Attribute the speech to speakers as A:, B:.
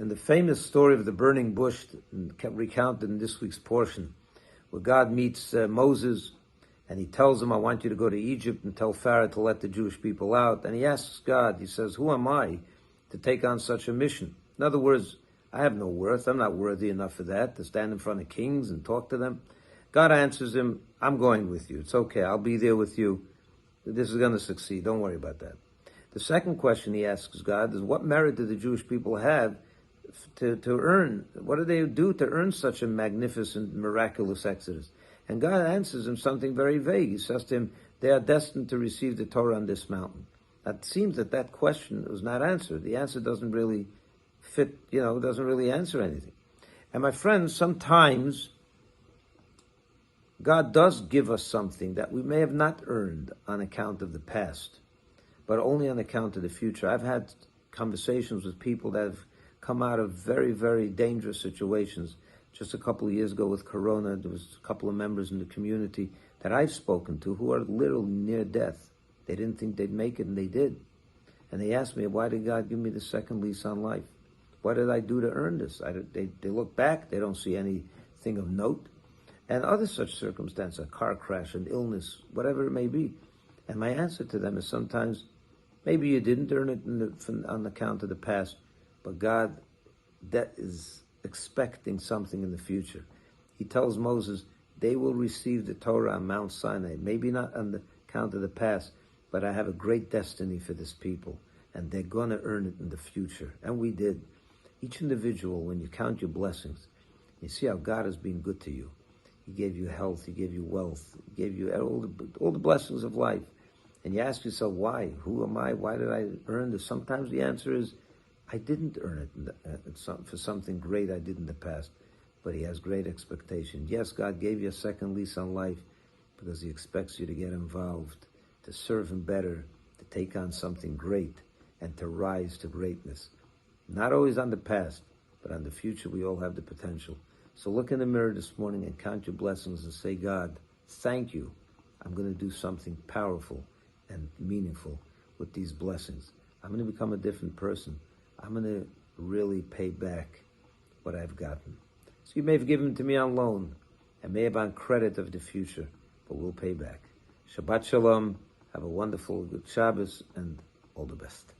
A: In the famous story of the burning bush, recounted in this week's portion, where God meets Moses, and he tells him, I want you to go to Egypt and tell Pharaoh to let the Jewish people out. And he asks God, he says, who am I to take on such a mission? In other words, I have no worth. I'm not worthy enough for that, to stand in front of kings and talk to them. God answers him, I'm going with you. It's okay. I'll be there with you. This is going to succeed. Don't worry about that. The second question he asks God is, what merit do the Jewish people have to earn? What do they do to earn such a magnificent, miraculous exodus? And God answers him something very vague. He says to him, they are destined to receive the Torah on this mountain. It seems that question was not answered. The answer doesn't really fit, doesn't really answer anything. And my friends, sometimes God does give us something that we may have not earned on account of the past, but only on account of the future. I've had conversations with people that have come out of very, very dangerous situations. Just a couple of years ago with Corona, there was a couple of members in the community that I've spoken to who are literally near death. They didn't think they'd make it, and they did. And they asked me, why did God give me the second lease on life? What did I do to earn this? They look back, they don't see anything of note. And other such circumstances, a car crash, an illness, whatever it may be. And my answer to them is sometimes, maybe you didn't earn it on account of the past, but God that is expecting something in the future. He tells Moses, they will receive the Torah on Mount Sinai, maybe not on the account of the past, but I have a great destiny for this people, and they're going to earn it in the future. And we did. Each individual, when you count your blessings, you see how God has been good to you. He gave you health, he gave you wealth, he gave you all the blessings of life. And you ask yourself, why? Who am I? Why did I earn this? Sometimes the answer is, I didn't earn it for something great I did in the past, but he has great expectation. Yes, God gave you a second lease on life because he expects you to get involved, to serve him better, to take on something great, and to rise to greatness. Not always on the past, but on the future. We all have the potential. So look in the mirror this morning and count your blessings and say, God, thank you. I'm going to do something powerful and meaningful with these blessings. I'm going to become a different person. I'm going to really pay back what I've gotten. So you may have given to me on loan and may have on credit of the future, but we'll pay back. Shabbat Shalom. Have a wonderful good Shabbos and all the best.